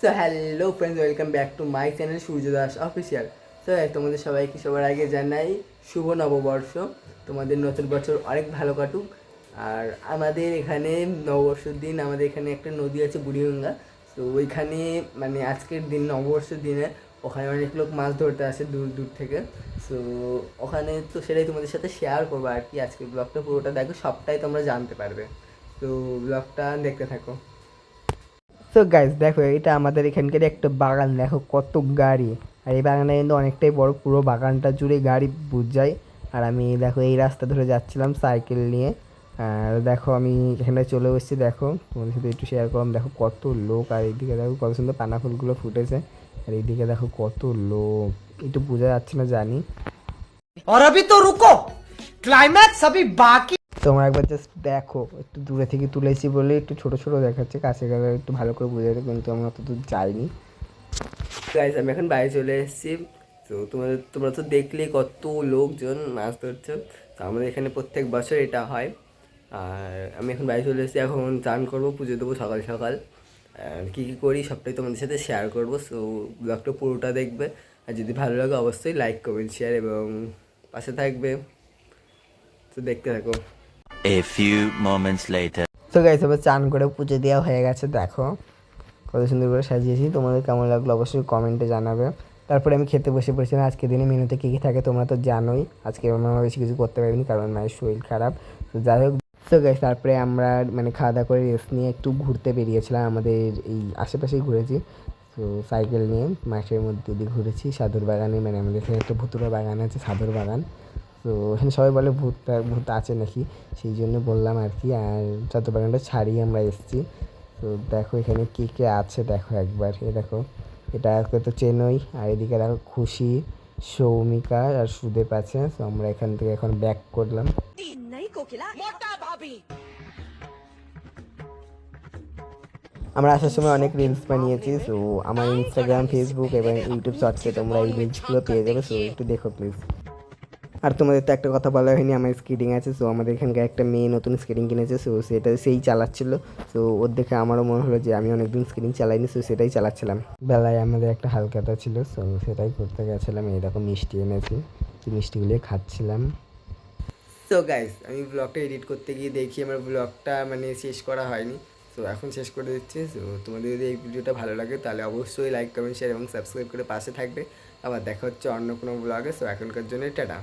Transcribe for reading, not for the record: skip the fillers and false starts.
So hello friends, welcome back to my channel Surya Das official. So তোমাদের সবাইকে সবার আগে জানাই শুভ নববর্ষ। তোমাদের নতুন বছর অনেক ভালো কাটুক। আর আমাদের এখানে নববর্ষের দিন আমাদের এখানে একটা নদী আছে বুড়িগঙ্গা। তো ওইখানে মানে আজকের দিন নববর্ষের দিনে ওখানে অনেক লোক মাছ ধরতে আসে দূর দূর থেকে। সো ওখানে তো সেটাই তোমাদের সাথে শেয়ার করবো আর কি। আজকের ব্লগটা পুরোটা দেখো, সবটাই তোমরা জানতে পারবে। তো ব্লগটা দেখতে থাকো। তো গাইজ দেখো, এটা আমাদের এখানকার একটা বাগান। দেখো কত গাড়ি, আর এই বাগানটা কিন্তু অনেকটাই বড়, পুরো বাগানটা জুড়ে গাড়ি বুঝাই। আর আমি দেখো এই রাস্তা ধরে যাচ্ছিলাম সাইকেল নিয়ে। আর দেখো আমি এখানে চলে এসেছি। দেখো তোমাদের সাথে একটু শেয়ার করলাম। দেখো কত লোক, আর এইদিকে দেখো কত সুন্দর পানা ফুলগুলো ফুটেছে। আর এইদিকে দেখো কত লোক, একটু বোঝা যাচ্ছে না জানি। और अभी तो रुको, क्लाइमैक्स अभी बाकी। তোমরা একবার জাস্ট দেখো, একটু দূরে থেকে তুলেছি বলে একটু ছোট ছোট দেখাচ্ছে, কাছে গেলে একটু ভালো করে বোঝা যাবে, কিন্তু আমরা অত দূর যাইনি। গাইস আমি এখন বাইরে চলে এসেছি। তো তোমরা তো দেখলেই কত লোকজন মাছ ধরছে। তো আমাদের এখানে প্রত্যেক বছর এটা হয়। আর আমি এখন বাইরে চলে এসেছি, এখন চান করবো, পুজো দেবো সকাল সকাল। আর কী কী করি সবটাই তোমাদের সাথে শেয়ার করবো। সো ব্লগটা পুরোটা দেখবে। আর যদি ভালো লাগে অবশ্যই লাইক কমেন্ট শেয়ার এবং পাশে থাকবে। তো দেখতে থাকো। A few moments later. তো গাইস এবার চান করে পুজো দেওয়া হয়ে গেছে। দেখো কত সুন্দর করে সাজিয়েছি। তোমাদের কেমন লাগলো অবশ্যই কমেন্টে জানাবে। তারপরে আমি খেতে বসে পড়েছিলাম। আজকের দিনে মেনুতে কী কী থাকে তোমরা তো জানোই। আজকে আমরা বেশি কিছু করতে পারিনি কারণ মায়ের শরীর খারাপ। তো যাই হোক, তো গাইস তারপরে আমরা মানে খাওয়া দাওয়া করে রেস্ট নিয়ে একটু ঘুরতে বেরিয়েছিলাম। আমাদের এই আশেপাশেই ঘুরেছি। তো সাইকেল নিয়ে মাঠের মধ্যে দিয়ে ঘুরেছি সাধুর বাগানে। মানে আমাদের এখানে একটা ভুতুড়া বাগান আছে, সাধুর বাগান। তো এখানে সবাই বলে ভূত ভূত আছে নাকি, সেই জন্য বললাম আর কি। আর সাধুর বাগানটা ছাড়িয়ে আমরা এসেছি। তো দেখো এখানে কে কে আছে দেখো একবার। এ দেখো, এটা তো চেনই। আর এদিকে দেখো খুশি, সৌমিকা আর সুদেব আছে। তো আমরা এখান থেকে এখন ব্যাক করলাম। আমরা আসার সময় অনেক রিলস বানিয়েছি। সো আমার ইনস্টাগ্রাম, ফেসবুক এবং ইউটিউব শর্টসে তোমরা এই রিলসগুলো পেয়ে যাবে। সো একটু দেখো প্লিজ। আর তোমাদের তো একটা কথা বলা হয়নি, আমার স্কেটিং আছে। সো আমাদের এখানকার একটা মেয়ে নতুন স্কেটিং কিনেছে। সো সেটা সেই চালাচ্ছিল। সো ওর দেখে আমারও মনে হলো যে আমি অনেকদিন স্কেটিং চালাইনি। সো সেটাই চালাচ্ছিলাম। বেলায় আমাদের একটা হালখাতা ছিল, সো সেটাই করতে গেছিলাম। এইরকম মিষ্টি এনেছি, তো মিষ্টিগুলো খাচ্ছিলাম। সো গাইস আমি ব্লগটা এডিট করতে গিয়ে দেখি আমার ব্লগটা মানে শেষ করা হয়নি। সো এখন শেষ করে দিচ্ছি। সো তোমাদের যদি এই ভিডিওটা ভালো লাগে তাহলে অবশ্যই লাইক কমেন্ট শেয়ার এবং সাবস্ক্রাইব করে পাশে থাকবে। আবার দেখা হচ্ছে অন্য কোনো ব্লগে। সো এখনকার জন্য টাটা।